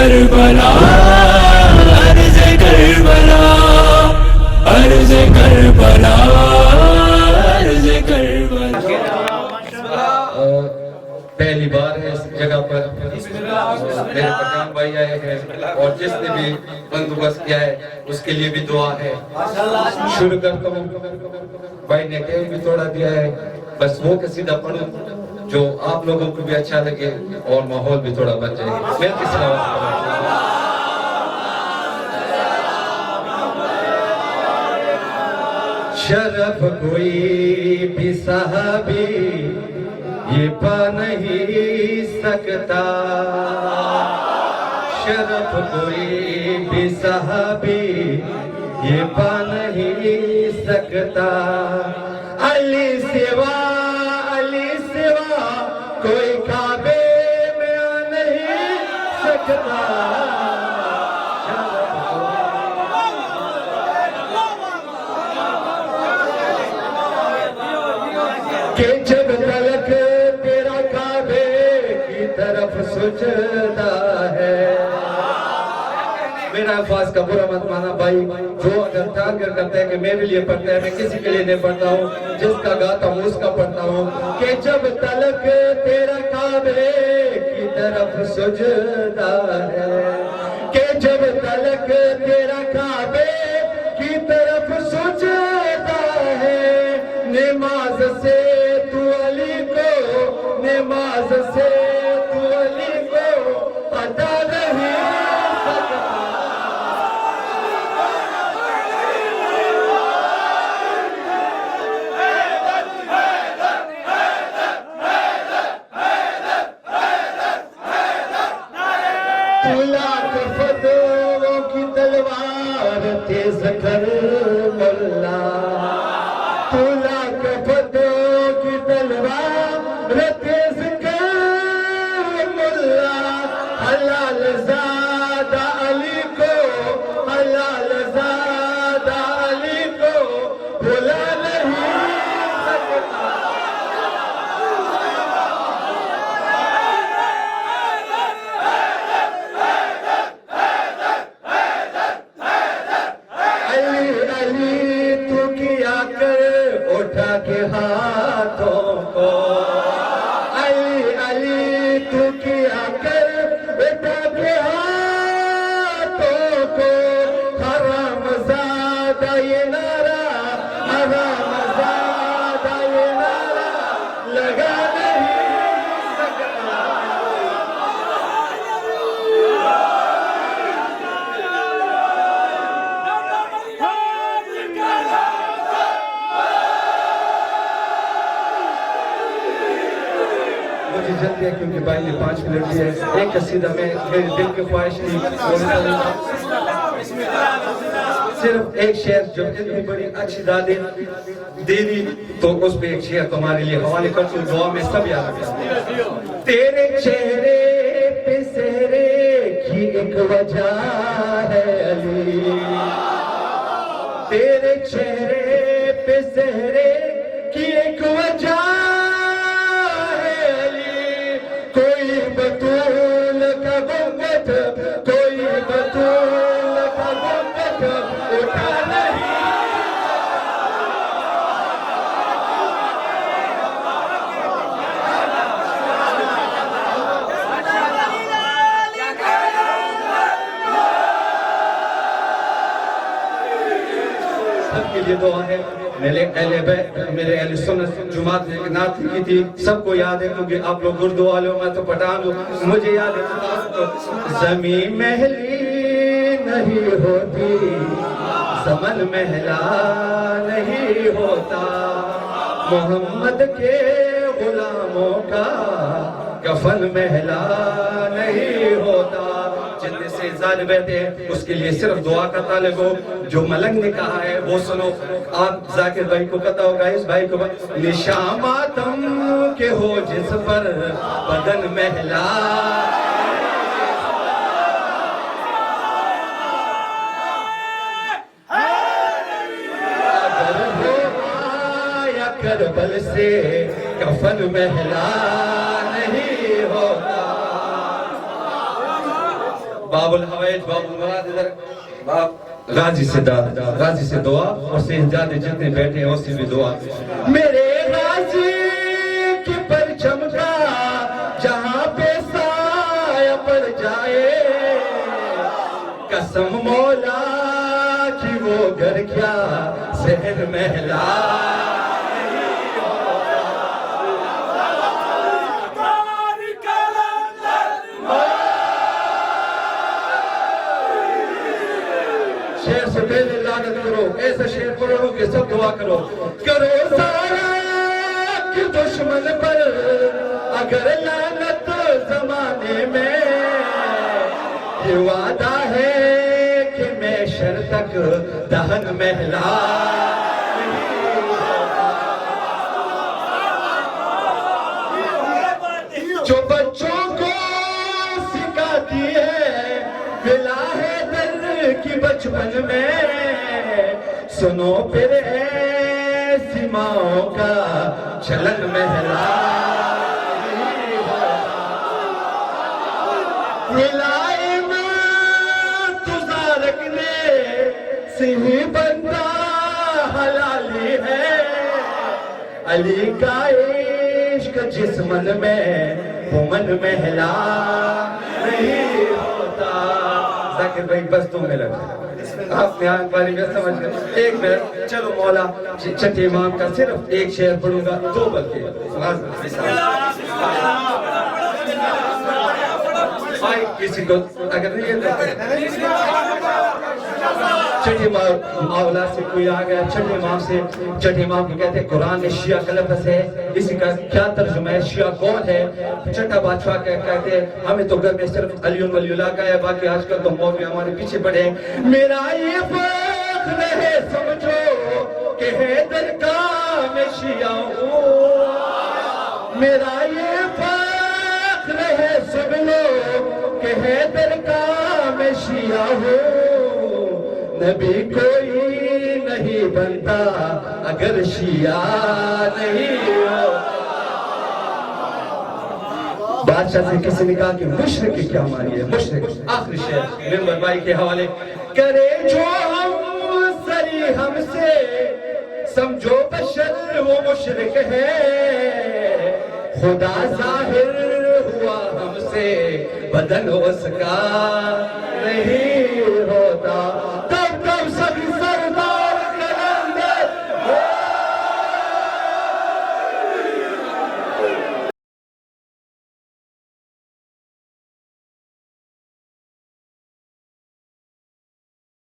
Karbala, अर्ज़ Karbala, अर्ज़ Karbala, अर्ज़ करबला। पहली बार है इस जगह पर मेरे पठान भाई आए हैं और जिसने भी बंदोबस्त किया है उसके लिए भी दुआ है। शुरू करता हूँ, भाई ने टाइम भी थोड़ा दिया है, बस वो कसीदा पढ़ूं जो आप लोगों को भी अच्छा लगे और माहौल भी थोड़ा बन जाए। मैं शरफ कोई भी साहबी ये पा नहीं सकता, शरफ कोई भी साहबी ये पा नहीं सकता। अली सिवा कोई काबे में आ नहीं सकता। कि जब तलक तेरा काबे की तरफ सुजदा है। मेरा अल्फाज का बुरा मत माना भाई, जो अगर टाकर करता है कि मेरे लिए पढ़ता है, मैं किसी के लिए नहीं पढ़ता हूँ, जिसका गाता हूँ उसका पढ़ता हूँ। कि जब तलक तेरा काबे की तरफ सुजदा है, कि जब तलक तेरा काबे की तरफ सुजदा है। नमाज से तू अली को, नमाज से तू अली को पता नहीं सकता। लाख फतों की तलवार तेज कर मुल्ला, तू लाख फतों की तलवार तेज कर मुल्ला। हलाल ज़ादा अली को, हलाल ज़ादा अली को भुला नहीं सकता। उठा के हाथों को, अली अली तू किया कर उठा के हाथों को। हराम ज़ादा ये नारा, हराम ज़ादा ये नारा लगा नहीं सकता। मुझे जल्दी है क्योंकि भाई ने 5 मिनट दिए। एक कसीदा में मेरे दिल की ख्वाहिश थी, सिर्फ एक शेर जो इतनी बड़ी अच्छी दादी दे दी तो उस पे एक शेर तुम्हारे लिए हवाले करती हूँ, दुआ में सब याद रखना। तेरे चेहरे पे सेहरे की एक वजह है अली, तेरे चेहरे पे सेहरे की एक वजह। कोई बतूल का गुंबद, कोई बतूल का गुंबद उठा नहीं। सबके लिए दुआ है। मेरे अहले सुन्नत जुमात ने नात की थी, सबको याद है क्योंकि आप लोग उर्दू वाले हो, मैं तो पठान हूँ, मुझे याद है। ज़मीं महली नहीं होती, समन महला नहीं होता, मोहम्मद के गुलामों का कफन महला नहीं होता। जितने से जालिम बैठे हैं उसके लिए सिर्फ दुआ का तालिब हो। जो मलंग ने कहा है वो सुनो, आप जाकिर भाई को पता होगा, इस भाई को निशामातम के हो जिस पर बदन महला। अगर हो आया करबल से कफन महला नहीं होता। बाबुल हवाइज बाबुल मुराद इधर बाब गाजी से दुआ और शहजादे जितने बैठे हैं उससे भी दुआ। मेरे गाजी की परचम का जहाँ पे साया पड़ जाए, कसम मौला की वो घर क्या शहर महला। शेर से पहले लानत करो, ऐसा शेर पढ़ो कि सब दुआ करो। करो सारा कि दुश्मन पर अगर लानत जमाने में, ये वादा है कि मैं शर तक दहन महला। जो बच्चों को सिखाती है मिला है दर्द की बचपन में, सुनो फिर ऐसी माओ का चलन महला। मुलायम तुझा रखने सिंह बंदा हलाली है, अली का इश्क जिस मन में वो मन महला नहीं होता। जाकिर भाई बस 2 मिनट आपने आन बारी में समझ गए। 1 मिनट चलो मौला छठे इमाम का सिर्फ एक शेर पढ़ूंगा, 2 बल्कि किसी को अगर नहीं छठे मावला से कोई आ गया छठे इमाम से, छठे इमाम को कहते हैं कुरान में शिया का लफ्ज़ है, इसी का क्या तर्जुमा है, शिया कौन है? छठा बादशाह कहते हैं हमें तो घर में सिर्फ अली वलीउल्लाह का है, बाकी आजकल तो मौलवी हमारे पीछे पड़े। मेरा ये फख्र है समझो कि हैदर का मैं शिया हूँ, मेरा ये फख्र है सब लोग कि हैदर का मैं शिया हूँ। नबी कोई नहीं बनता अगर शिया नहीं हो। बादशाह से किसी ने कहा कि मुशरिक की क्या मानी है? मुशरिक आखिरी शेर मेंबर भाई के हवाले। करे जो हम सरी हमसे समझो बशर वो मुशरिक है, खुदा जाहिर हुआ हमसे बदन उसका नहीं होता।